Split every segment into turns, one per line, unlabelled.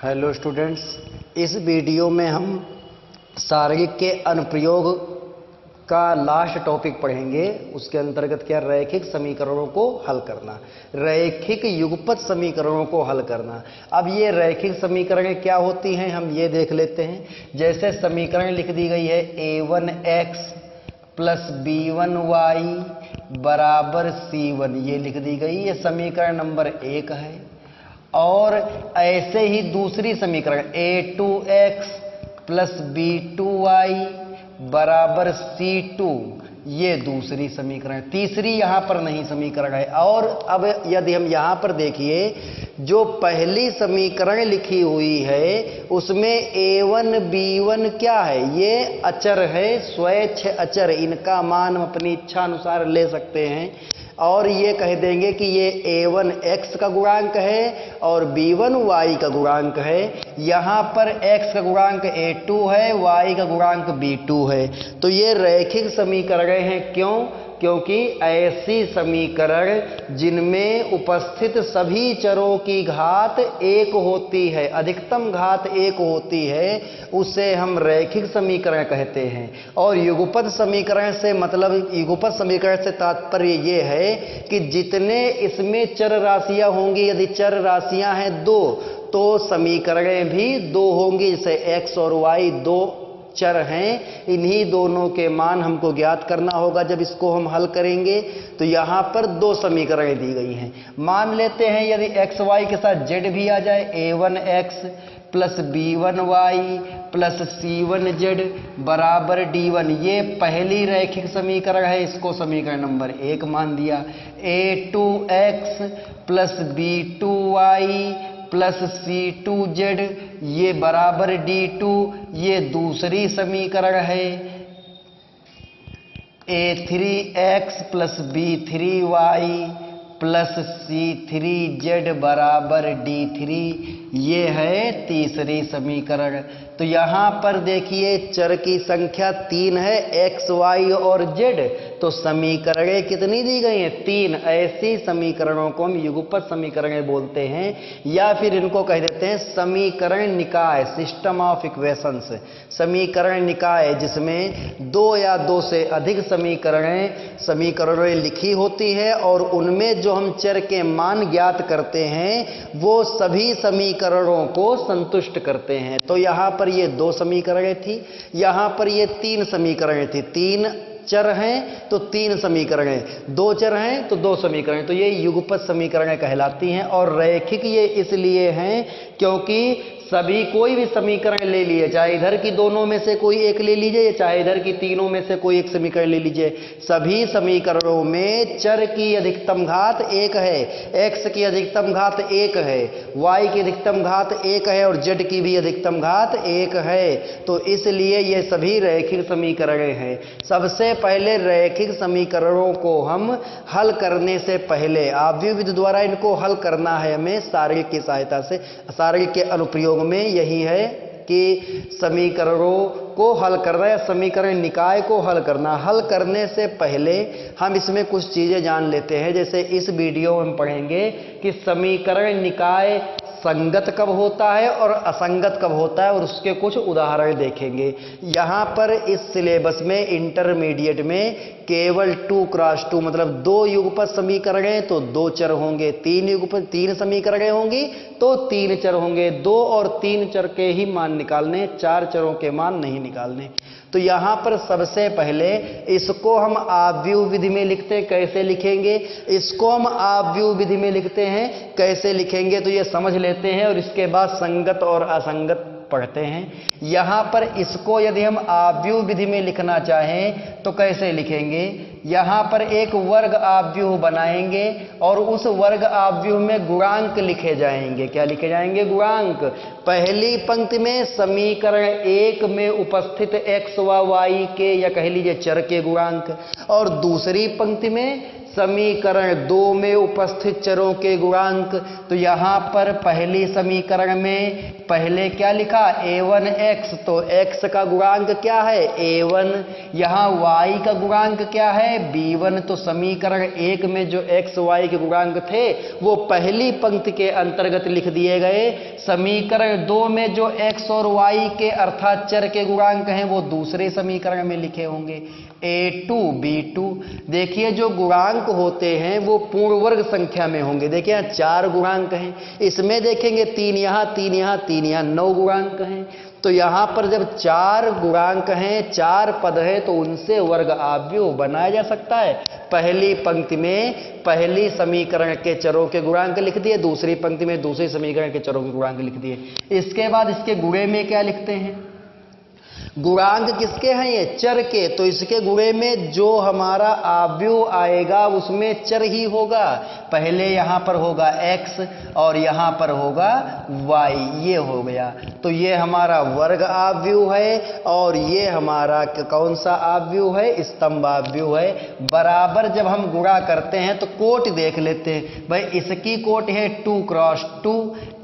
Hello students, इस video में हम सारंगिक के अनुप्रयोग का लास्ट टॉपिक पढ़ेंगे। उसके अंतर्गत क्या, रैखिक समीकरणों को हल करना, रैखिक युगपत समीकरणों को हल करना। अब ये रैखिक समीकरण क्या होती हैं हम ये देख लेते हैं। जैसे समीकरण लिख दी गई है a1x प्लस b1y बराबर c1, ये लिख दी गई, ये समीकरण नंबर 1 है। और ऐसे ही दूसरी समीकरण a2x प्लस b2y बराबर c2, ये दूसरी समीकरण। तीसरी यहां पर नहीं समीकरण है। और अब यदि हम यहां पर देखिए, जो पहली समीकरण लिखी हुई है उसमें a1 b1 क्या है, ये अचर है, स्वैच्छ अचर। इनका मान हम अपनी इच्छा अनुसार ले सकते हैं और ये कह देंगे कि ये a1 x का गुणांक है और b1 y का गुणांक है। यहाँ पर x का गुणांक a2 है, y का गुणांक b2 है। तो ये रैखिक समीकरण हैं। क्यों? क्योंकि ऐसी समीकरण जिनमें उपस्थित सभी चरों की घात 1 होती है, अधिकतम घात 1 होती है, उसे हम रैखिक समीकरण कहते हैं। और युगपत समीकरण से मतलब, युगपत समीकरण से तात्पर्य ये है कि जितने इसमें चर राशियां होंगी, यदि चर राशियां हैं 2 तो समीकरणें भी 2 होंगी। जैसे x और y 2 चर हैं, इन्हीं दोनों के मान हमको ज्ञात करना होगा जब इसको हम हल करेंगे। तो यहाँ पर 2 समीकरणें दी गई हैं। मान लेते हैं यदि x y के साथ z भी आ जाए, a1x plus b1y plus c1z बराबर d1, ये पहली रैखिक समीकरण है, इसको समीकरण नंबर 1 मान दिया। a2x plus b2y plus c2z ये बराबर d2, ये दूसरी समीकरण है। a3x plus b3y plus c3z बराबर d3, ये है तीसरी समीकरण। तो यहां पर देखिए चर की संख्या 3 है, x y और z। तो समीकरणें कितनी दी गई हैं? 3। ऐसी समीकरणों को हम युगपत समीकरणें बोलते हैं, या फिर इनको कह देते हैं समीकरण निकाय, सिस्टम ऑफ इक्वेशंस। समीकरण निकाय जिसमें 2 या 2 से अधिक समीकरणें लिखी होती है और उनमें जो हम चर के मान ज्ञात करते हैं वो सभी समीकरणों को संतुष्ट करते हैं। तो यहां पर ये 2 समीकरणें थी, यहां पर ये 3 समीकरणें थी। 3 चर हैं तो 3 समीकरणें, 2 चर हैं तो 2 समीकरण। तो ये युगपत समीकरणें कहलाती हैं। और रैखिक ये इसलिए हैं क्योंकि सभी कोई भी समीकरण ले लिए, चाहे इधर की दोनों में से कोई एक ले लीजिए, चाहे इधर की तीनों में से कोई एक समीकरण ले लीजिए, सभी समीकरणों में चर की अधिकतम घात 1 है, x की अधिकतम घात 1 है, y की अधिकतम घात 1 है और z की भी अधिकतम घात 1 है। तो इसलिए ये सभी रैखिक समीकरण हैं। सबसे पहले रैखिक समीकरणों को हम हल करने से पहले आव्यूह विधि द्वारा इनको हल करना है हमें सारंगिक की सहायता से। सारंगिक के अनुप्रयोग में यही है कि समीकरणों को हल करना या समीकरण निकाय को हल करना। हल करने से पहले हम इसमें कुछ चीजें जान लेते हैं। जैसे इस वीडियो में हम पढ़ेंगे कि समीकरण निकाय संगत कब होता है और असंगत कब होता है, और उसके कुछ उदाहरण देखेंगे। यहाँ पर इस सिलेबस में इंटरमीडिएट में केवल 2x2 मतलब 2 युगपत समीकरण तो 2 चर होंगे, 3 समीकरण होंगी तो 3 चर होंगे। 2 और 3 चर के ही मान निकालने, 4 चरों के मान नहीं निकालने। तो यहां पर सबसे पहले इसको हम आव्यूह विधि में लिखते हैं। कैसे लिखेंगे इसको? हम आव्यूह विधि में लिखते हैं। कैसे लिखेंगे तो ये समझ लेते हैं और इसके बाद संगत और असंगत पढ़ते हैं। यहां पर इसको यदि हम आव्यूह विधि में लिखना चाहें तो कैसे लिखेंगे? यहां पर एक वर्ग आव्यूह बनाएंगे और उस वर्ग आव्यूह में गुणांक लिखे जाएंगे। क्या लिखे जाएंगे? गुणांक। पहली पंक्ति में समीकरण 1 में उपस्थित x व y के, या कह लीजिए चर के गुणांक, और दूसरी पंक्ति में समीकरण 2 में उपस्थित चरों के गुणांक। तो यहां पर पहली समीकरण में पहले क्या लिखा, a1x, तो x का गुणांक क्या है a1, यहां y का गुणांक क्या है b1। तो समीकरण 1 में जो x y के गुणांक थे वो पहली पंक्ति के अंतर्गत लिख दिए गए। समीकरण 2 में जो x और y के अर्थात चर के गुणांक हैं वो दूसरे समीकरण में लिखे होंगे a2 b2। देखिए जो गुणांक होते हैं वो पूर्ण वर्ग संख्या में होंगे। देखिए यहाँ 4 गुणांक हैं, इसमें देखेंगे 3 यहाँ 3 यहाँ 3 यहाँ 9 गुणांक हैं। तो यहाँ पर जब 4 गुणांक हैं, 4 पद हैं, तो उनसे वर्ग आव्यूह बनाया जा सकता है। पहली पंक्ति में पहली समीकरण के चरों के गुणांक लिख दिए, दूसरी पंक्ति में दूसरी समीकरण के चरों के गुणांक लिख दिए। इसके बाद इसके गुणे में क्या लिखते हैं, गुणांक किसके हैं ये चर के, तो इसके गुणे में जो हमारा आव्यूह आएगा उसमें चर ही होगा। पहले यहां पर होगा x और यहां पर होगा y, ये हो गया। तो ये हमारा वर्ग आव्यूह है और ये हमारा कौन सा आव्यूह है, स्तंभ आव्यूह है। बराबर जब हम गुणा करते हैं तो कोट देख लेते हैं भाई, इसकी कोट है 2 क्रॉस 2,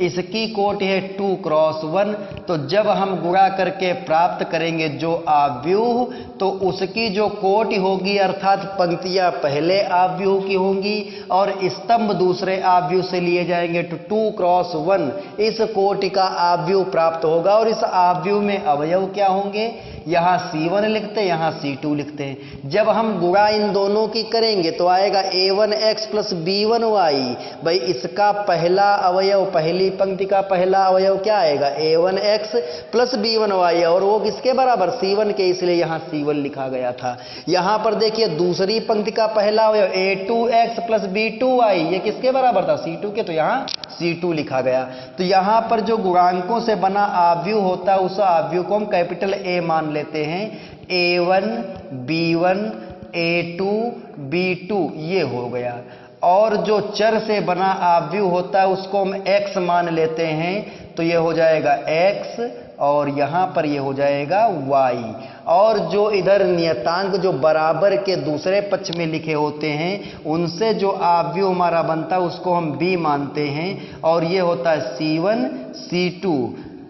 इसकी कोट है 2 क्रॉस 1। तो जब हम गुणा करके प्राप्त करेंगे जो आव्यूह, तो उसकी जो कोटि होगी अर्थात पंक्तियां पहले आव्यूह की होंगी और स्तंभ दूसरे आव्यूह से लिए जाएंगे। तो 2 क्रॉस 1 इस कोटि का आव्यूह प्राप्त होगा। और इस आव्यूह में अवयव क्या होंगे, यहां C1 लिखते हैं, यहां C2 लिखते हैं। जब हम गुणा इन दोनों की करेंगे तो आएगा a1x प्लस b1y। भाई इसका पहला अवयव, पहली पंक्ति का पहला अवयव क्या आएगा a1x प्लस b1y, और वो किसके बराबर C1 के, इसलिए यहां C1 लिखा गया था। यहां पर देखिए दूसरी पंक्ति का पहला अवयव a2x प्लस b2y, ये किसके बराबर था C2 के, तो यहां C2 लिखा गया। तो यहां पर जो गुणांकों से बना आव्यूह होता है उस आव्यूह को हम कैपिटल A मान लेते हैं। a1 b1 a2 b2 ये हो गया। और जो चर से बना आव्यूह होता है उसको हम x मान लेते हैं, तो ये हो जाएगा x और यहां पर ये हो जाएगा y। और जो इधर नियतांक जो बराबर के दूसरे पक्ष में लिखे होते हैं उनसे जो आव्यूह हमारा बनता है उसको हम b मानते हैं और ये होता है C1 C2।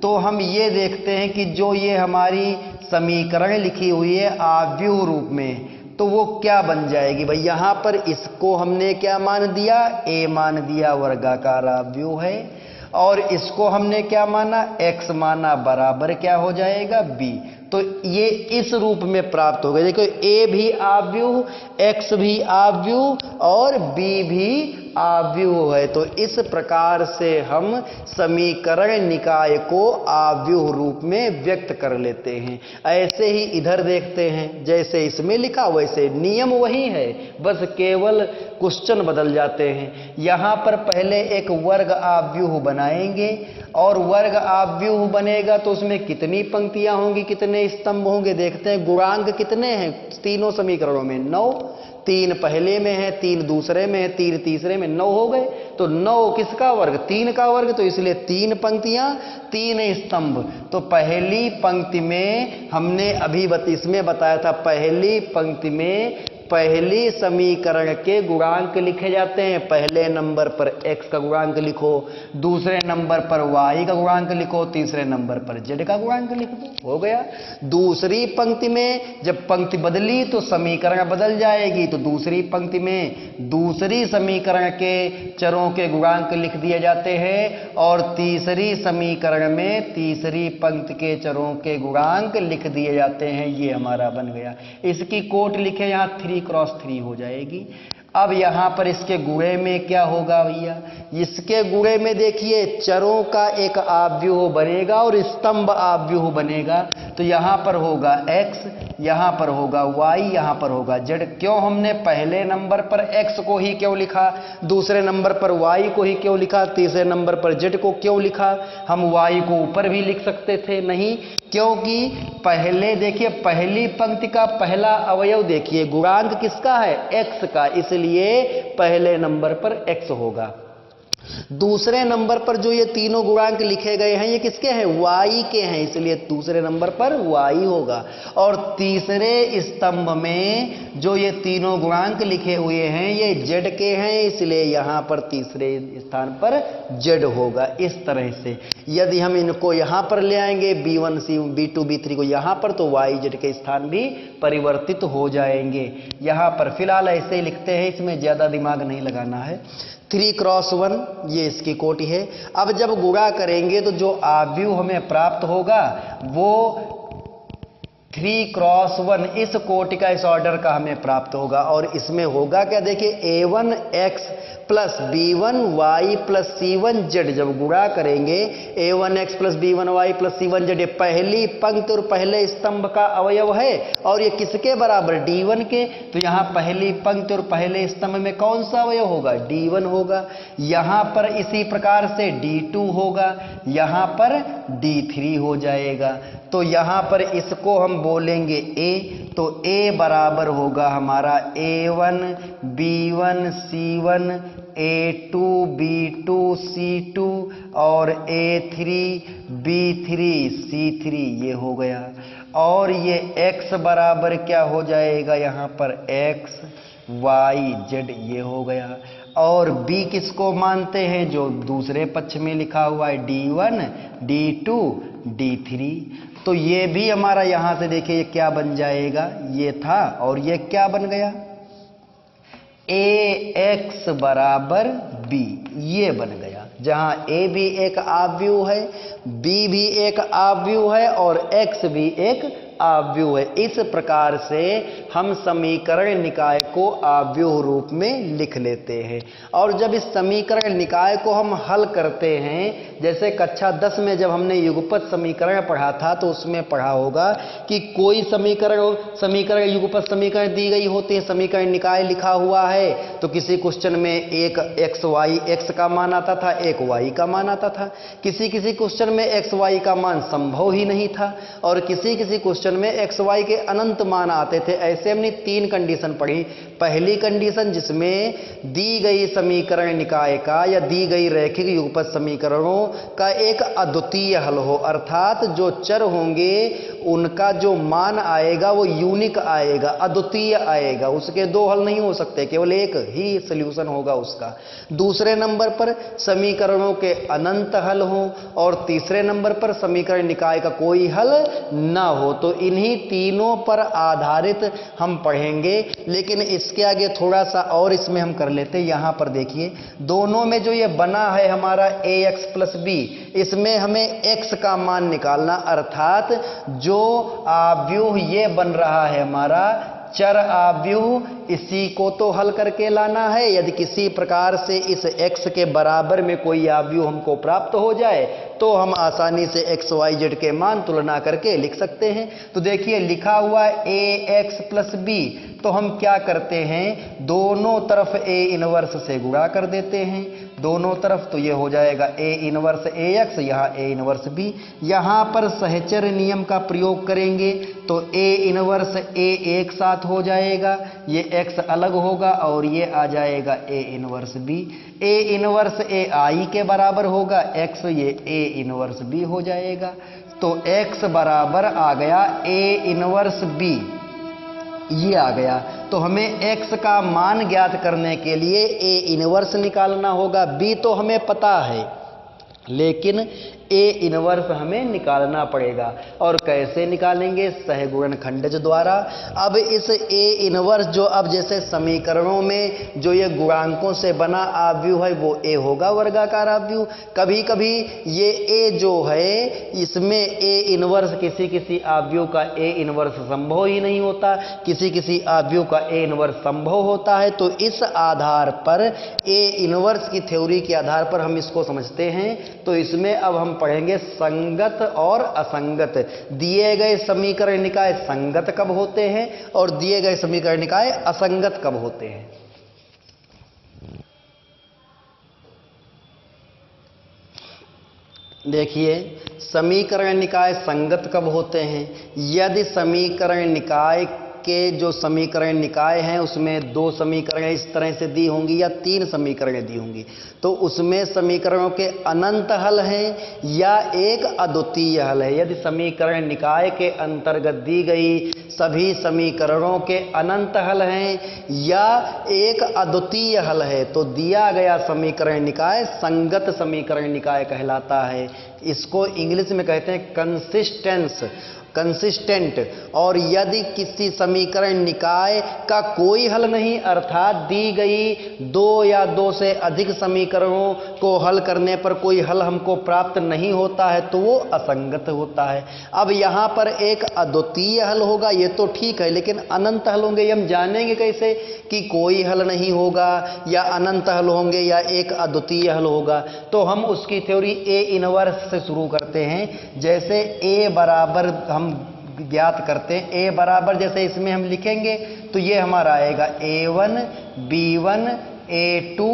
तो हम ये देखते हैं कि जो ये हमारी समीकरण लिखी हुई है आव्यूह रूप में, तो वो क्या बन जाएगी भाई, यहां पर इसको हमने क्या मान दिया a मान दिया, वर्गाकार आव्यूह है। और इसको हमने क्या माना x माना, बराबर क्या हो जाएगा b। तो ये इस रूप में प्राप्त हो गया। देखो a भी आव्यूह, x भी आव्यूह और b भी आव्यूह है। तो इस प्रकार से हम समीकरण निकाय को आव्यूह रूप में व्यक्त कर लेते हैं। ऐसे ही इधर देखते हैं, जैसे इसमें लिखा वैसे नियम वही है, बस केवल क्वेश्चन बदल जाते हैं। यहां पर पहले एक वर्ग आव्यूह बनाएंगे और वर्ग आव्यूह बनेगा तो उसमें कितनी पंक्तियां होंगी, कितने स्तंभ होंगे, देखते हैं। गुणांक कितने हैं तीनों समीकरणों में 9, 3 पहले में है, 3 दूसरे में है, 3 तीसरे में, 9 हो गए। तो 9 किसका वर्ग, 3 का वर्ग, तो इसलिए 3 पंक्तियां 3 स्तंभ। तो पहली पंक्ति में हमने अभी इसमें बताया था, पहली पंक्ति में पहली समीकरण के गुणांक लिखे जाते हैं। पहले नंबर पर x का गुणांक लिखो, दूसरे नंबर पर y का गुणांक लिखो, तीसरे नंबर पर z का गुणांक लिख दो, हो गया। दूसरी पंक्ति में जब पंक्ति बदली तो समीकरण बदल जाएगी, तो दूसरी पंक्ति में दूसरी समीकरण के चरों के गुणांक लिख दिए जाते हैं और तीसरी समीकरण में तीसरी पंक्ति के चरों के गुणांक लिख दिए जाते हैं। ये हमारा बन गया। इसकी कोट लिखे यहाँ 3 क्रॉस 3 हो जाएगी। अब यहां पर इसके गुणे में क्या होगा भैया, इसके गुणे में देखिए चरों का एक आव्यूह बनेगा और स्तंभ आव्यूह बनेगा। तो यहां पर होगा x, यहां पर होगा y, यहां पर होगा z। क्यों हमने पहले नंबर पर x को ही क्यों लिखा, दूसरे नंबर पर y को ही क्यों लिखा, तीसरे नंबर पर z को क्यों लिखा। हम y को ऊपर भी लिख सकते थे, नहीं, क्योंकि पहले देखिए पहली पंक्ति का पहला अवयव देखिए गुणांक किसका है x का, इसलिए पहले नंबर पर x होगा। दूसरे नंबर पर जो ये तीनों गुणांक लिखे गए हैं ये किसके हैं? y के हैं, इसलिए दूसरे नंबर पर y होगा। और तीसरे स्तंभ में जो ये तीनों गुणांक लिखे हुए हैं ये z के हैं, इसलिए यहां पर तीसरे स्थान पर z होगा। इस तरह से यदि हम इनको यहां पर ले आएंगे b1 b2 b3 को यहां पर, तो y z के स्थान भी परिवर्तित हो जाएंगे। यहां पर फिलहाल ऐसे ही लिखते हैं, इसमें ज्यादा दिमाग नहीं लगाना है। 3 क्रॉस 1 ये इसकी कोटि है। अब जब गुणा करेंगे तो जो आव्यूह हमें प्राप्त होगा वो 3 क्रॉस 1 इस कोटि का, इस ऑर्डर का हमें प्राप्त होगा। और इसमें होगा क्या? देखिए a1x plus b1y plus c1z जब गुणा करेंगे a1x plus b1y plus c1z, ये पहली पंक्ति और पहले स्तंभ का अवयव है और ये किसके बराबर? d1 के। तो यहां पहली पंक्ति और पहले स्तंभ में कौन सा अवयव होगा? d1 होगा। यहां पर इसी प्रकार से d2 होगा, यहां पर d3 हो जाएगा। तो यहां पर इसको हम बोलेंगे a, तो a बराबर होगा हमारा a1 b1 c1 a2 b2 c2 और a3 b3 c3, ये हो गया। और ये x बराबर क्या हो जाएगा? यहाँ पर x y z ये हो गया। और b किसको मानते हैं? जो दूसरे पक्ष में लिखा हुआ है d1 d2 d3। तो ये भी हमारा यहां से देखिए ये क्या बन जाएगा? ये था और ये क्या बन गया? ax बराबर b, ये बन गया। जहां a भी एक आव्यूह है, b भी एक आव्यूह है और x भी एक आव्यूह है। इस प्रकार से हम समीकरण निकाय को आव्यूह रूप में लिख लेते हैं। और जब इस समीकरण निकाय को हम हल करते हैं, जैसे कक्षा 10 में जब हमने युगपत समीकरण पढ़ा था तो उसमें पढ़ा होगा कि कोई समीकरण युगपत समीकरण दी गई होती है, समीकरण निकाय लिखा हुआ है, तो किसी क्वेश्चन में एक x का मान आता था, एक y का मान आता था। किसी क्वेश्चन में x y का मान संभव ही नहीं था और किसी क्वेश्चन में x y के अनंत मान आते थे। ऐसे हमने 3 कंडीशन पढ़ी। पहली कंडीशन जिसमें दी गई समीकरण निकाय का या दी गई रैखिक युगपत समीकरणों का एक अद्वितीय हल हो, अर्थात जो चर होंगे उनका जो मान आएगा वो यूनिक आएगा, अद्वितीय आएगा, उसके 2 हल नहीं हो सकते, केवल एक ही सॉल्यूशन होगा उसका। दूसरे नंबर पर समीकरणों के अनंत हल हो और तीसरे नंबर पर समीकरण निकाय का कोई हल ना हो। तो इन्हीं तीनों पर आधारित हम पढ़ेंगे। लेकिन इसके आगे थोड़ा सा और इसमें हम कर लेते हैं। यहां पर देखिए दोनों में जो ये बना है हमारा ax प्लस b, इसमें हमें x का मान निकालना, अर्थात जो आव्यूह ये बन रहा है हमारा चर आव्यूह, इसी को तो हल करके लाना है। यदि किसी प्रकार से इस x के बराबर में कोई आव्यूह हमको प्राप्त हो जाए तो हम आसानी से x y z के मान तुलना करके लिख सकते हैं। तो देखिए लिखा हुआ है ax प्लस b, तो हम क्या करते हैं? दोनों तरफ a इनवर्स से गुणा कर देते हैं, दोनों तरफ। तो ये हो जाएगा a इनवर्स ax, यहाँ a इनवर्स b। यहाँ पर सहचर नियम का प्रयोग करेंगे तो a इनवर्स a एक साथ हो जाएगा, ये x अलग होगा और ये आ जाएगा a inverse b। a inverse a i के बराबर होगा, x ये a इनवर्स b हो जाएगा। तो x बराबर आ गया a इनवर्स b, ये आ गया। तो हमें x का मान ज्ञात करने के लिए a इनवर्स निकालना होगा। b तो हमें पता है लेकिन a इनवर्स हमें निकालना पड़ेगा। और कैसे निकालेंगे? सहगुणनखंडज द्वारा। अब इस a इनवर्स जो अब जैसे समीकरणों में जो ये गुणांकों से बना आव्यूह है वो a होगा, वर्गाकार आव्यूह। कभी कभी ये a जो है इसमें a इनवर्स किसी आव्यूह का a इनवर्स संभव ही नहीं होता, किसी आव्यूह का a इनवर्स संभव होता है। तो इस आधार पर a इनवर्स की थ्योरी के आधार पर हम इसको समझते हैं। तो इसमें अब हम पढ़ेंगे संगत और असंगत। दिए गए समीकरण निकाय संगत कब होते हैं और दिए गए समीकरण निकाय असंगत कब होते हैं। देखिए समीकरण निकाय संगत कब होते हैं? यदि समीकरण निकाय के जो समीकरण निकाय हैं उसमें 2 समीकरण इस तरह से दी होंगी या 3 समीकरण दी होंगी, तो उसमें समीकरणों के अनंत हल हैं या एक अद्वितीय हल है। यदि समीकरण निकाय के अंतर्गत दी गई सभी समीकरणों के अनंत हल हैं या एक अद्वितीय हल है, तो दिया गया समीकरण निकाय संगत समीकरण निकाय कहलाता है। इसको इंग्लिश में कहते हैं कंसिस्टेंट। और यदि किसी समीकरण निकाय का कोई हल नहीं, अर्थात दी गई 2 या 2 से अधिक समीकरणों को हल करने पर कोई हल हमको प्राप्त नहीं होता है, तो वो असंगत होता है। अब यहाँ पर एक अद्वितीय हल होगा, ये तो ठीक है, लेकिन अनंत हल होंगे ये हम जानेंगे कैसे कि कोई हल नहीं होगा या अनंत हल होंगे या एक अद्वितीय हल होगा। तो हम उसकी थ्योरी ए इनवर्स से शुरू करते हैं। जैसे ए बराबर हम ज्ञात करते हैं, ए बराबर जैसे इसमें हम लिखेंगे तो ये हमारा आएगा a1 b1 a2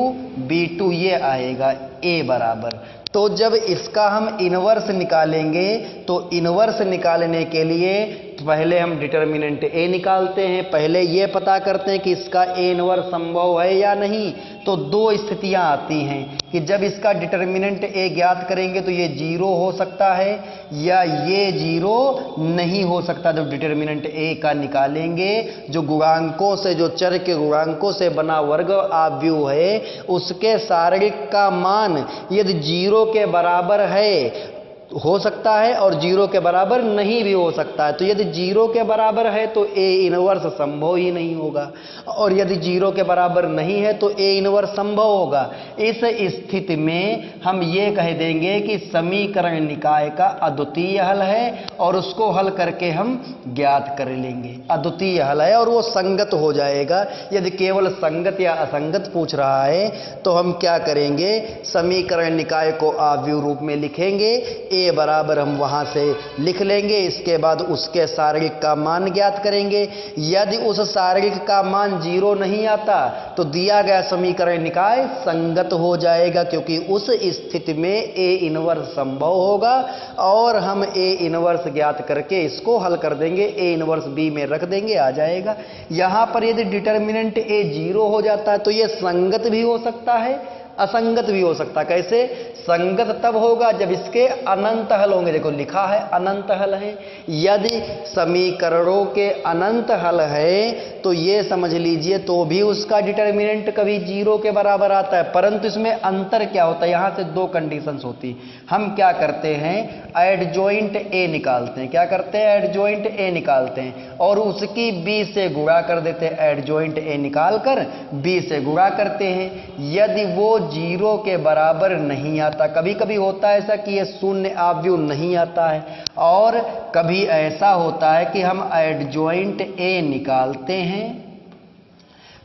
b2, ये आएगा ए बराबर। तो जब इसका हम इनवर्स निकालेंगे तो इनवर्स निकालने के लिए पहले हम डिटर्मिनेंट ए निकालते हैं, पहले ये पता करते हैं कि इसका ए इनवर्स संभव है या नहीं। तो 2 स्थितियां आती हैं कि जब इसका डिटर्मिनेंट ए ज्ञात करेंगे तो ये 0 हो सकता है या ये 0 नहीं हो सकता। जब डिटर्मिनेंट ए का निकालेंगे, जो गुणांकों से, जो चर के गुणांकों से बना वर्ग आव्यूह है, उसके शारीरिक का मान यदि 0 के बराबर है हो सकता है और 0 के बराबर नहीं भी हो सकता है। तो यदि 0 के बराबर है तो ए इनवर्स संभव ही नहीं होगा, और यदि 0 के बराबर नहीं है तो ए इनवर्स संभव होगा। इस स्थिति में हम ये कह देंगे कि समीकरण निकाय का अद्वितीय हल है और उसको हल करके हम ज्ञात कर लेंगे। अद्वितीय हल है और वो संगत हो जाएगा। यदि केवल संगत या असंगत पूछ रहा है तो हम क्या करेंगे, समीकरण निकाय को आव्यूह रूप में लिखेंगे, ए बराबर हम वहां से लिख लेंगे, इसके बाद उसके शारीरिक का मान ज्ञात करेंगे। यदि उस शारीरिक का मान 0 नहीं आता तो दिया गया समीकरण निकाय संगत हो जाएगा, क्योंकि उस स्थिति में ए इनवर्स संभव होगा और हम ए इनवर्स ज्ञात करके इसको हल कर देंगे, ए इनवर्स बी में रख देंगे, आ जाएगा। यहां पर यदि डिटर्मिनेंट ए 0 हो जाता है तो ये संगत भी हो सकता है, असंगत भी हो सकता है। कैसे? संगत तब होगा जब इसके अनंत हल होंगे। देखो लिखा है अनंत हल है। यदि समीकरणों के अनंत हल है तो ये समझ लीजिए तो भी उसका डिटर्मिनेंट कभी 0 के बराबर आता है, परंतु इसमें अंतर क्या होता है, यहां से 2 कंडीशंस होती। हम क्या करते हैं, एडजॉइंट ए निकालते हैं। क्या करते हैं? एडजॉइंट ए निकालते हैं और उसकी बी से गुणा कर देते हैं। एडजॉइंट ए निकाल कर बी से गुणा करते हैं। यदि वो 0 के बराबर नहीं आता, कभी कभी होता है ऐसा कि ये शून्य आव्यूह नहीं आता है, और कभी ऐसा होता है कि हम एडजॉइंट ए निकालते हैं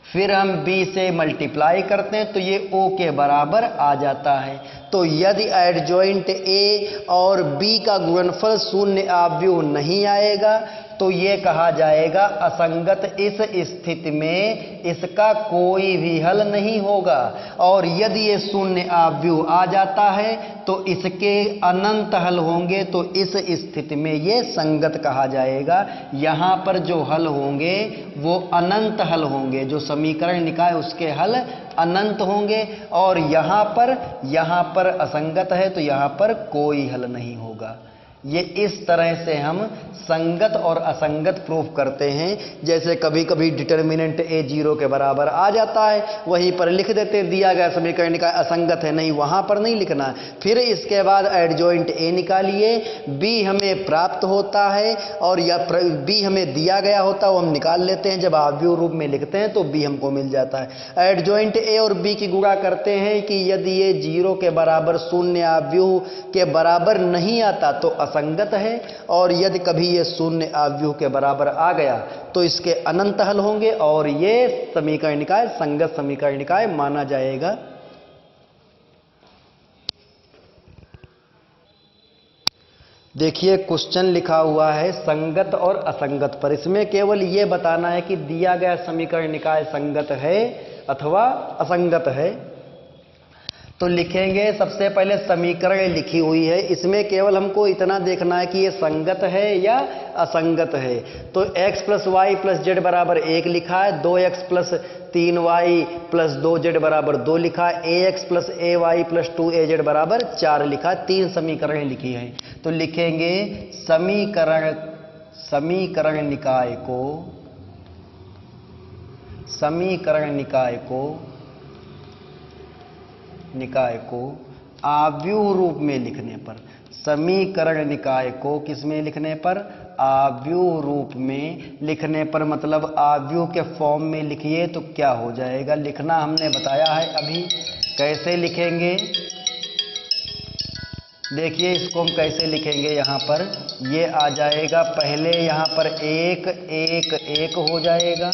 फिर हम b से मल्टीप्लाई करते हैं तो ये o के बराबर आ जाता है। तो यदि एडजॉइंट a और b का गुणनफल शून्य आव्यूह नहीं आएगा तो ये कहा जाएगा असंगत। इस स्थिति में इसका कोई भी हल नहीं होगा, और यदि ये शून्य आव्यूह आ जाता है तो इसके अनंत हल होंगे, तो इस स्थिति में ये संगत कहा जाएगा। यहाँ पर जो हल होंगे वो अनंत हल होंगे, जो समीकरण निकाय उसके हल अनंत होंगे, और यहाँ पर असंगत है तो यहाँ पर कोई हल नहीं होगा। ये इस तरह से हम संगत और असंगत प्रूफ करते हैं। जैसे कभी कभी डिटर्मिनेंट ए 0 के बराबर आ जाता है, वहीं पर लिख देते हैं दिया गया समीकरण निकाय असंगत है, नहीं वहां पर नहीं लिखना। फिर इसके बाद एडजॉइंट ए निकालिए, बी हमें प्राप्त होता है और या बी हमें दिया गया होता है वो हम निकाल लेते हैं। जब आव्यूह रूप में लिखते हैं तो बी हमको मिल जाता है। एडजॉइंट ए और बी की गुणा करते हैं कि यदि ये 0 के बराबर शून्य आव्यूह के बराबर नहीं आता तो असंगत है, और यदि कभी ये शून्य आव्यूह के बराबर आ गया तो इसके अनंत हल होंगे और ये समीकरण निकाय संगत समीकरण निकाय माना जाएगा। देखिए क्वेश्चन लिखा हुआ है संगत और असंगत पर। इसमें केवल ये बताना है कि दिया गया समीकरण निकाय संगत है अथवा असंगत है। तो लिखेंगे सबसे पहले समीकरण लिखी हुई है, इसमें केवल हमको इतना देखना है कि ये संगत है या असंगत है। तो x plus y plus z बराबर 1 लिखा है, 2x plus 3y plus 2z बराबर 2 लिखा है, ax plus ay plus 2az बराबर 4 लिखा है। 3 समीकरण लिखी है। तो लिखेंगे समीकरण निकाय को आव्यूह रूप में लिखने पर, समीकरण निकाय को किस में लिखने पर, आव्यूह रूप में लिखने पर, मतलब आव्यूह के फॉर्म में लिखिए तो क्या हो जाएगा, लिखना हमने बताया है अभी। कैसे लिखेंगे देखिए, इसको हम कैसे लिखेंगे। यहाँ पर ये आ जाएगा, पहले यहाँ पर 1 1 1 हो जाएगा,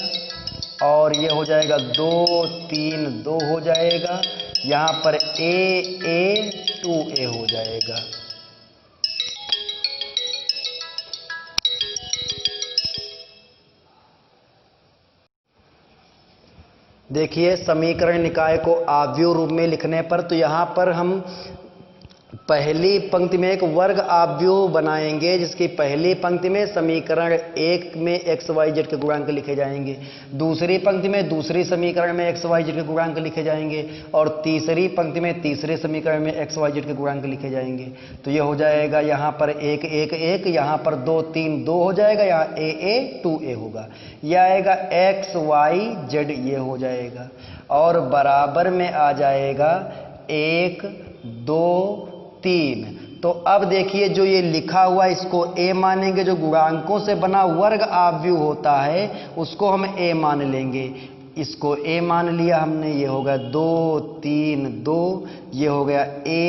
और ये हो जाएगा 2 3 2 हो जाएगा, यहाँ पर a 2a हो जाएगा। देखिए समीकरण निकाय को आव्यूह रूप में लिखने पर, तो यहाँ पर हम पहली पंक्ति में एक वर्ग आव्यूह बनाएंगे, जिसकी पहली पंक्ति में समीकरण 1 में x y z के गुणांक लिखे जाएंगे, दूसरी पंक्ति में दूसरी समीकरण में x y z के गुणांक लिखे जाएंगे, और तीसरी पंक्ति में तीसरे समीकरण में x y z के गुणांक लिखे जाएंगे। तो ये हो जाएगा यहाँ पर 1 1 1, यहाँ पर 2 3 2 हो जाएगा, यहाँ a 2a होगा, यह आएगा x y z, ये हो जाएगा, और बराबर में आ जाएगा 1 2 3। तो अब देखिए जो ये लिखा हुआ इसको a मानेंगे, जो गुणांकों से बना वर्ग आव्यूह होता है उसको हम a मान लेंगे, इसको a मान लिया हमने, ये हो गया 2 3 2, ये हो गया a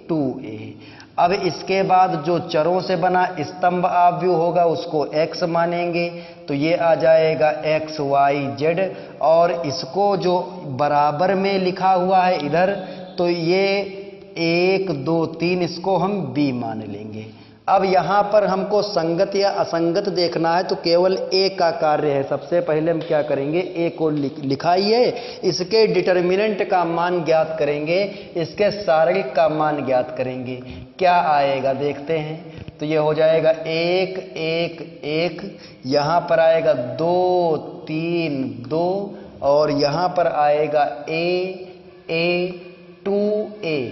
2a। अब इसके बाद जो चरों से बना स्तंभ आव्यूह होगा उसको x मानेंगे, तो ये आ जाएगा x y z, और इसको जो बराबर में लिखा हुआ है इधर, तो ये 1 2 3, इसको हम b मान लेंगे। अब यहाँ पर हमको संगत या असंगत देखना है, तो केवल a का कार्य है। सबसे पहले हम क्या करेंगे, a को लिखाइए, इसके डिटर्मिनेंट का मान ज्ञात करेंगे, इसके सारणिक का मान ज्ञात करेंगे, क्या आएगा देखते हैं। तो ये हो जाएगा 1 1 1, यहाँ पर आएगा 2 3 2, और यहाँ पर आएगा a 2a।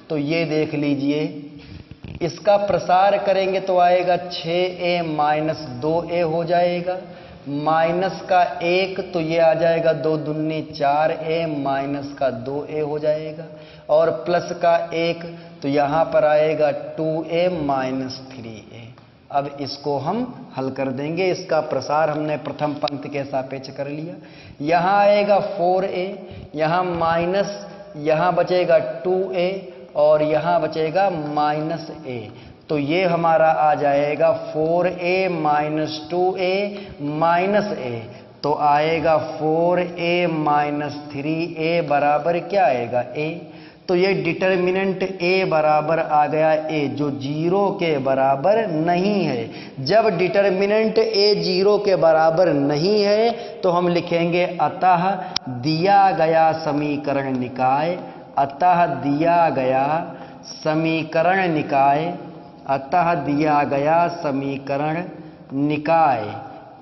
तो ये देख लीजिए, इसका प्रसार करेंगे तो आएगा 6a माइनस 2a हो जाएगा, माइनस का 1 तो ये आ जाएगा 2 दूनी 4a, माइनस का 2a हो जाएगा, और प्लस का 1 तो यहाँ पर आएगा 2a माइनस 3a। अब इसको हम हल कर देंगे, इसका प्रसार हमने प्रथम पंक्ति के सापेक्ष कर लिया। यहाँ आएगा 4a, यहाँ माइनस, यहाँ बचेगा 2a, और यहाँ बचेगा माइनस a, तो ये हमारा आ जाएगा 4a minus 2a minus a, तो आएगा 4a माइनस 3a बराबर क्या आएगा a। तो ये डिटर्मिनेंट a बराबर आ गया a, जो 0 के बराबर नहीं है। जब डिटर्मिनेंट a 0 के बराबर नहीं है तो हम लिखेंगे अतः दिया गया समीकरण निकाय, अतः दिया गया समीकरण निकाय, अतः दिया गया समीकरण निकाय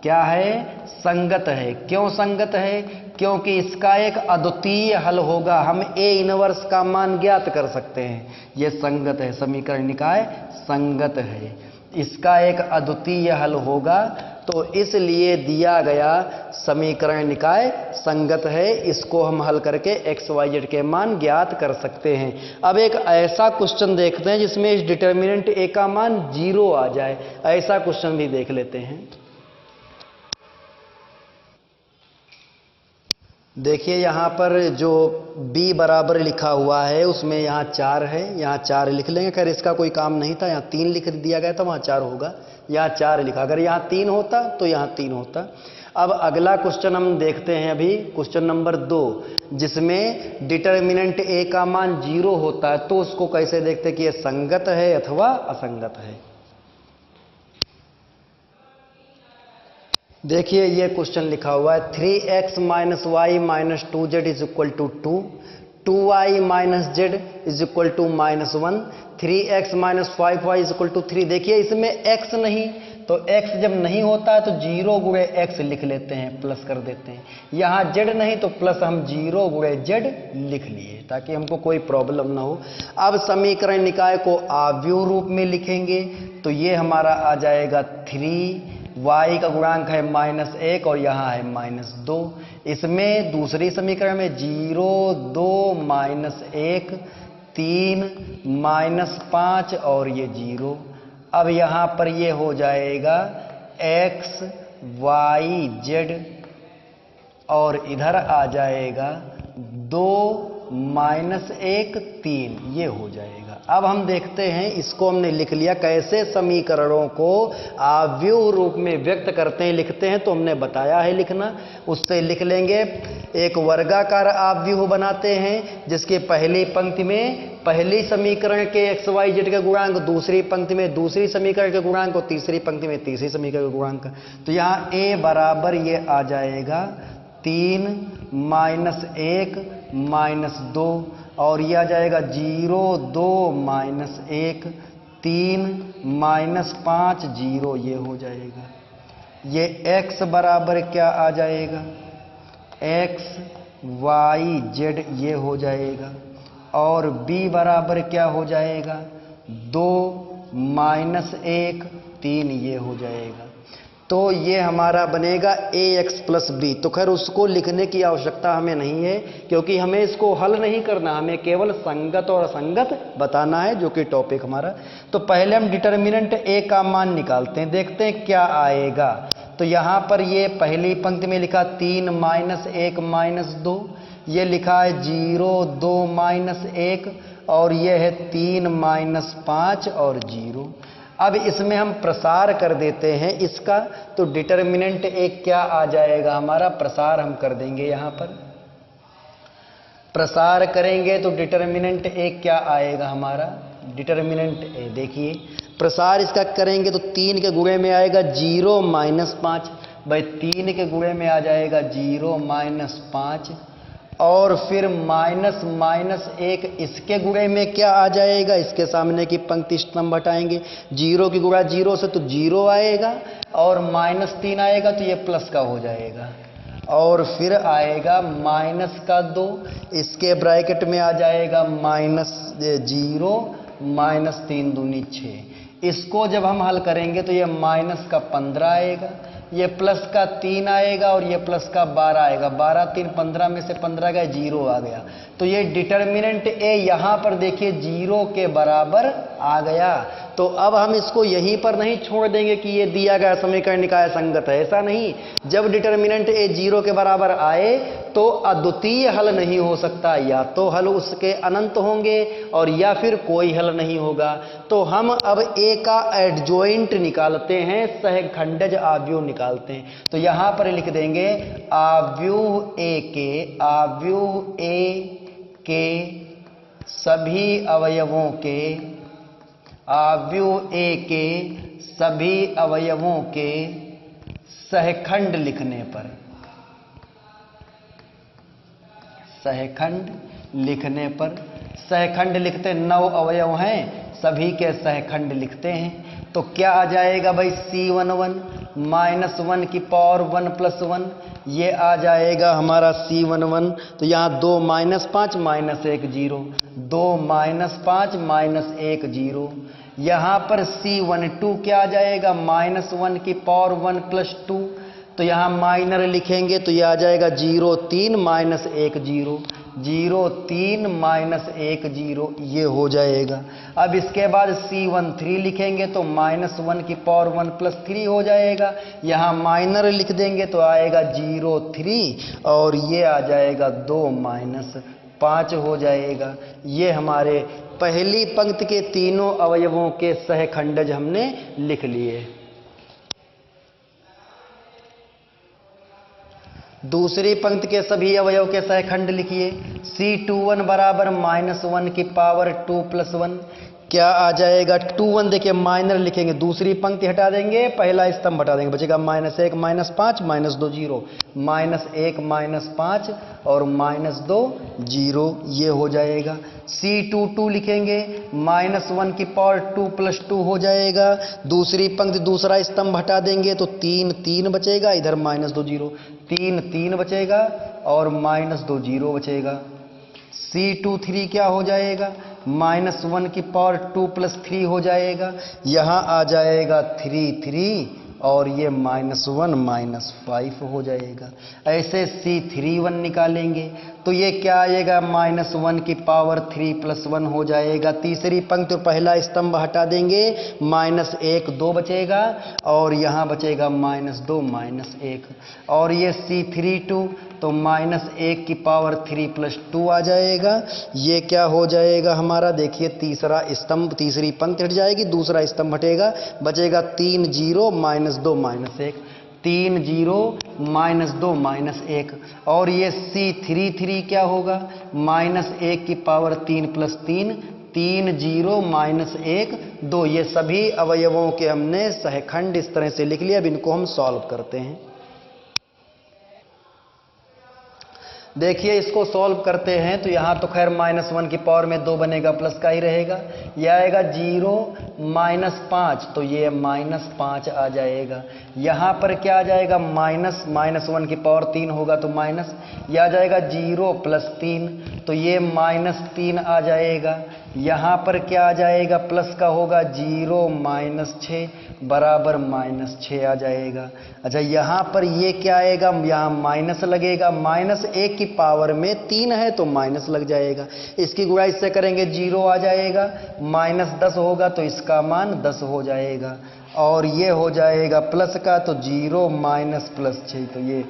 क्या है, संगत है। क्यों संगत है, क्योंकि इसका एक अद्वितीय हल होगा, हम a इनवर्स का मान ज्ञात कर सकते हैं। यह संगत है, समीकरण निकाय संगत है, इसका एक अद्वितीय हल होगा, तो इसलिए दिया गया समीकरण निकाय संगत है। इसको हम हल करके x y z के मान ज्ञात कर सकते हैं। अब एक ऐसा क्वेश्चन देखते हैं जिसमें इस डिटर्मिनेंट a का मान 0 आ जाए, ऐसा क्वेश्चन भी देख लेते हैं। देखिए यहाँ पर जो b बराबर लिखा हुआ है उसमें यहाँ 4 है, यहाँ 4 लिख लेंगे। खैर इसका कोई काम नहीं था, यहाँ 3 लिख दिया गया था, वहाँ 4 होगा, यहाँ 4 लिखा। अगर यहाँ 3 होता तो यहाँ 3 होता। अब अगला क्वेश्चन हम देखते हैं, अभी क्वेश्चन नंबर 2, जिसमें डिटर्मिनेंट a का मान 0 होता है, तो उसको कैसे देखते हैं कि ये संगत है अथवा असंगत है। देखिए ये क्वेश्चन लिखा हुआ है 3x minus y minus 2z is equal to 2, 2y minus z is equal to -1, 3x minus 5y is equal to 3। देखिए इसमें x नहीं, तो x जब नहीं होता है तो 0 गुणे x लिख लेते हैं, प्लस कर देते हैं। यहाँ z नहीं तो प्लस हम 0 गुणे z लिख लिए ताकि हमको कोई प्रॉब्लम ना हो। अब समीकरण निकाय को आव्यूह रूप में लिखेंगे तो ये हमारा आ जाएगा 3y का गुणांक है -1 और यहाँ है -2। इसमें दूसरी समीकरण में 0 2 -1 3 -5 और ये 0। अब यहाँ पर ये हो जाएगा x y z और इधर आ जाएगा 2 -1 3, ये हो जाएगा। अब हम देखते हैं, इसको हमने लिख लिया, कैसे समीकरणों को आव्यूह रूप में व्यक्त करते हैं, लिखते हैं, तो हमने बताया है लिखना। उससे लिख लेंगे, एक वर्गाकार आव्यूह बनाते हैं जिसके पहली पंक्ति में पहली समीकरण के x y z के गुणांक, दूसरी पंक्ति में दूसरी समीकरण के गुणांक और तीसरी पंक्ति में तीसरी समीकरण के गुणांक। तो यहाँ a बराबर ये आ जाएगा 3 -1 -2 और ये आ जाएगा 0 2 -1 3 -5 0, ये हो जाएगा। ये x बराबर क्या आ जाएगा, x y z ये हो जाएगा और b बराबर क्या हो जाएगा 2 -1 3, ये हो जाएगा। तो ये हमारा बनेगा ax प्लस b। तो खैर उसको लिखने की आवश्यकता हमें नहीं है क्योंकि हमें इसको हल नहीं करना, हमें केवल संगत और असंगत बताना है, जो कि टॉपिक हमारा। तो पहले हम डिटर्मिनेंट a का मान निकालते हैं, देखते हैं क्या आएगा। तो यहाँ पर ये पहली पंक्ति में लिखा 3 -1 -2, ये लिखा है 0 2 -1 और ये है 3 -5 और 0। अब इसमें हम प्रसार कर देते हैं इसका, तो डिटर्मिनेंट एक क्या आ जाएगा हमारा, प्रसार हम कर देंगे। यहाँ पर प्रसार करेंगे तो डिटर्मिनेंट एक क्या आएगा हमारा, डिटर्मिनेंट ए। देखिए प्रसार इसका करेंगे तो 3 के गुणे में आएगा 0 -5, भाई 3 के गुणे में आ जाएगा 0 -5 और फिर -1 इसके गुणे में क्या आ जाएगा, इसके सामने की पंक्ति स्तंभ हटाएंगे, 0 की गुणा 0 से तो 0 आएगा और -3 आएगा तो ये प्लस का हो जाएगा और फिर आएगा -2, इसके ब्रैकेट में आ जाएगा -0 -3 दूनी 6। इसको जब हम हल करेंगे तो ये -15 आएगा, ये प्लस का 3 आएगा और ये प्लस का 12 आएगा। 12 3 15 में से 15 गए, 0 आ गया। तो ये डिटर्मिनेंट ए यहाँ पर देखिए 0 के बराबर आ गया। तो अब हम इसको यहीं पर नहीं छोड़ देंगे कि ये दिया गया समीकरण निकाय संगत है, ऐसा नहीं। जब डिटर्मिनेंट ए 0 के बराबर आए तो अद्वितीय हल नहीं हो सकता, या तो हल उसके अनंत होंगे और या फिर कोई हल नहीं होगा। तो हम अब ए का एडजॉइंट निकालते हैं, सहखंडज आव्यूह निकालते हैं। तो यहां पर लिख देंगे आव्यूह ए के सभी अवयवों के, आव्यूह ए के सभी अवयवों के सहखंड लिखने पर, सहखंड लिखने पर, सहखंड लिखते 9 अवयव हैं, सभी के सहखंड लिखते हैं। तो क्या आ जाएगा भाई, C11 -1 की पावर 1 + 1, ये आ जाएगा हमारा C11। तो यहाँ 2 -5 -1 0, 2 -5 -1 0। यहाँ पर C12 क्या आ जाएगा, -1 की पावर 1 + 2, तो यहाँ माइनर लिखेंगे तो यह आ जाएगा 0 3 -1 0, 0 3 -1 0, ये हो जाएगा। अब इसके बाद C13 लिखेंगे तो -1 की पावर 1 + 3 हो जाएगा। यहाँ माइनर लिख देंगे तो आएगा 0 3 और ये आ जाएगा 2 -5 हो जाएगा। ये हमारे पहली पंक्ति के तीनों अवयवों के सहखंडज हमने लिख लिए। दूसरी पंक्ति के सभी अवयव के सहखंड लिखिए। C21 बराबर -1 की पावर 2 + 1, क्या आ जाएगा 2 1, देखिए माइनर लिखेंगे, दूसरी पंक्ति हटा देंगे, पहला स्तंभ हटा देंगे, बचेगा -1 -5 -2 0, -1 -5 और -2 0, ये हो जाएगा। C22 लिखेंगे, -1 की पावर 2 + 2 हो जाएगा, दूसरी पंक्ति दूसरा स्तंभ हटा देंगे तो 3 3 बचेगा, इधर -2 0, 3 3 बचेगा और -2 0 बचेगा। C23 क्या हो जाएगा, -1 की पावर 2 + 3 हो जाएगा, यहाँ आ जाएगा 3 3 और ये -1 -5 हो जाएगा। ऐसे C31 निकालेंगे तो ये क्या आएगा, -1 की पावर 3 + 1 हो जाएगा, तीसरी पंक्ति पहला स्तंभ हटा देंगे, -1 2 बचेगा और यहाँ बचेगा -2 -1 और ये C32 तो -1 की पावर 3 + 2 आ जाएगा। ये क्या हो जाएगा हमारा, देखिए तीसरा स्तंभ तीसरी पंक्ति हट जाएगी, दूसरा स्तंभ हटेगा, बचेगा 3 0 -2 -1, 3 0 -2 -1 और ये C33 क्या होगा, -1 की पावर 3 + 3, 3 0 -1 2। ये सभी अवयवों के हमने सहखंड इस तरह से लिख लिया। अब इनको हम सॉल्व करते हैं। देखिए इसको सॉल्व करते हैं तो यहाँ तो खैर -1 की पावर में 2 बनेगा, प्लस का ही रहेगा, यह आएगा 0 -5 तो ये -5 आ जाएगा। यहाँ पर क्या आ जाएगा, -1 की पावर 3 होगा तो माइनस, यह आ जाएगा 0 + 3 तो ये -3 आ जाएगा। यहाँ पर क्या आ जाएगा, प्लस का होगा 0 -6 बराबर -6 आ जाएगा। अच्छा यहाँ पर ये क्या आएगा, यहाँ माइनस लगेगा, -1 की पावर में 3 है तो माइनस लग जाएगा, इसकी गुणा इससे करेंगे 0 आ जाएगा, -10 होगा तो इसका मान 10 हो जाएगा और ये हो जाएगा प्लस का तो 0 -+6 तो ये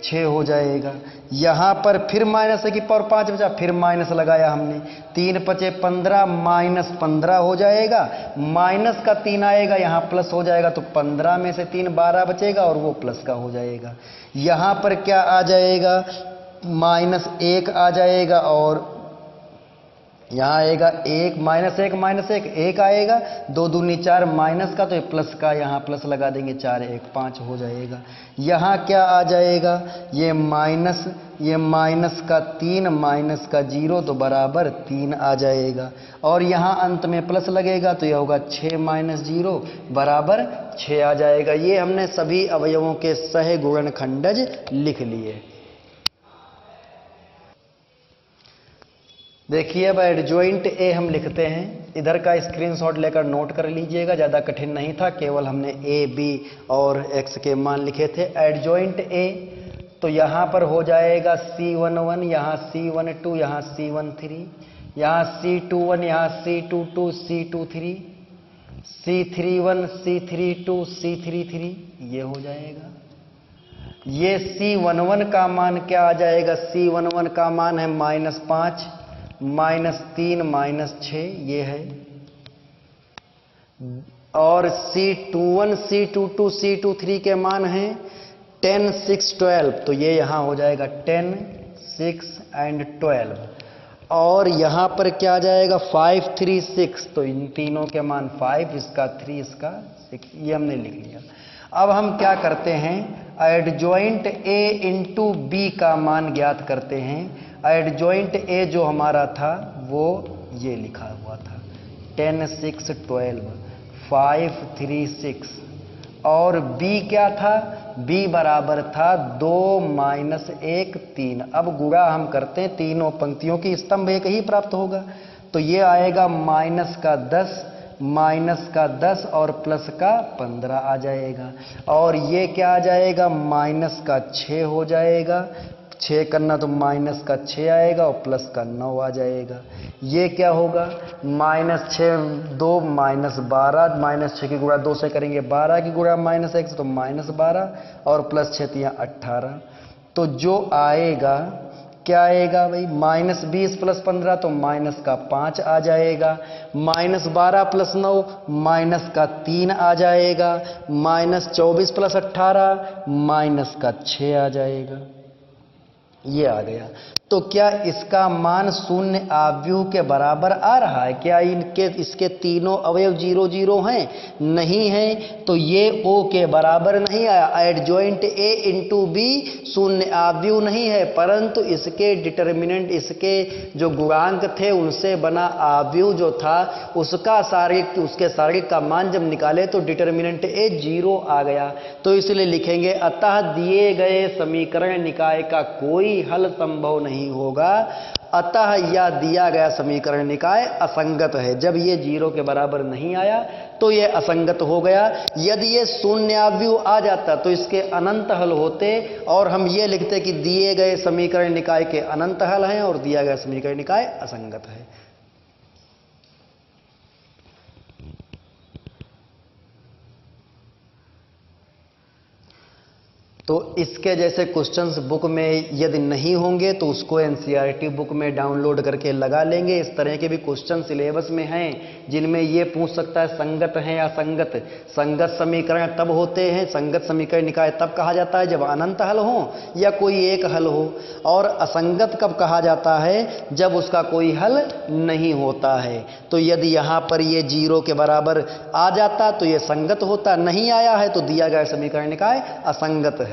6 हो जाएगा। यहाँ पर फिर -1 की पावर 5 बचा, फिर माइनस लगाया हमने, 3 5 15 -15 हो जाएगा, माइनस का 3 आएगा, यहाँ प्लस हो जाएगा तो 15 में से 3 12 बचेगा और वो प्लस का हो जाएगा। यहाँ पर क्या आ जाएगा, -1 आ जाएगा और यहाँ आएगा 1 -1 1 आएगा, 2 दूनी 4 माइनस का तो ये प्लस का, यहाँ प्लस लगा देंगे, 4 1 5 हो जाएगा। यहाँ क्या आ जाएगा, ये माइनस का 3 माइनस का 0 तो बराबर 3 आ जाएगा और यहाँ अंत में प्लस लगेगा तो यह होगा 6 - 0 बराबर 6 आ जाएगा। ये हमने सभी अवयवों के सह गुणनखंडज लिख लिए। देखिए अब एडजॉइंट ए हम लिखते हैं, इधर का स्क्रीनशॉट लेकर नोट कर लीजिएगा, ज़्यादा कठिन नहीं था, केवल हमने ए बी और एक्स के मान लिखे थे। एडजॉइंट ए तो यहाँ पर हो जाएगा C11, यहाँ C12, यहाँ C13, यहाँ C21, यहाँ C22, C23, C31, C32, C33, ये हो जाएगा। ये C11 का मान क्या आ जाएगा, C11 का मान है -5 -3 -6 ये है और C21 C22 C23 के मान हैं 10 6 12 तो ये यहां हो जाएगा 10 6 and 12 और यहां पर क्या आ जाएगा 5 3 6 तो इन तीनों के मान 5, इसका 3, इसका 6, ये हमने लिख लिया। अब हम क्या करते हैं, एडजॉइंट A इंटू B का मान ज्ञात करते हैं। एडजॉइंट ए जो हमारा था वो ये लिखा हुआ था 10 6 12 5 3 6 और बी क्या था, बी बराबर था 2 -1 3। अब गुणा हम करते हैं, तीनों पंक्तियों की स्तंभ एक ही प्राप्त होगा तो ये आएगा -10 और प्लस का 15 आ जाएगा और ये क्या आ जाएगा, -6 हो जाएगा, 6 करना तो -6 आएगा और प्लस का 9 आ जाएगा। ये क्या होगा, -6 2 -12, -6 की गुणा 2 से करेंगे, 12 की गुणा -1 से तो -12 और +6 तो यहाँ 18। तो जो आएगा क्या आएगा भाई, -20 + 15 तो -5 आ जाएगा, -12 + 9 -3 आ जाएगा, -24 + 18 -6 आ जाएगा। ये आ गया। तो क्या इसका मान शून्य आव्यूह के बराबर आ रहा है? क्या इसके तीनों अवयव 0 0 हैं? नहीं है, तो ये O के बराबर नहीं आया। एडजॉइंट A इंटू बी शून्य आव्यूह नहीं है, परंतु इसके डिटर्मिनेंट, इसके जो गुणांक थे उनसे बना आव्यूह जो था उसके शारीरिक का मान जब निकाले तो डिटर्मिनेंट A 0 आ गया। तो इसलिए लिखेंगे अतः दिए गए समीकरण निकाय का कोई हल संभव नहीं होगा, अतः यह दिया गया समीकरण निकाय असंगत है। जब ये 0 के बराबर नहीं आया तो ये असंगत हो गया। यदि ये शून्याव्यूह आ जाता तो इसके अनंत हल होते और हम ये लिखते कि दिए गए समीकरण निकाय के अनंत हल हैं और दिया गया समीकरण निकाय असंगत है। तो इसके जैसे क्वेश्चंस बुक में यदि नहीं होंगे तो उसको एनसीईआरटी बुक में डाउनलोड करके लगा लेंगे। इस तरह के भी क्वेश्चन सिलेबस में हैं जिनमें ये पूछ सकता है संगत है या असंगत। संगत समीकरण तब होते हैं, संगत समीकरण निकाय तब कहा जाता है जब अनंत हल हो या कोई एक हल हो, और असंगत कब कहा जाता है? जब उसका कोई हल नहीं होता है। तो यदि यहाँ पर ये 0 के बराबर आ जाता तो ये संगत होता, नहीं आया है तो दिया गया समीकरण निकाय असंगत है।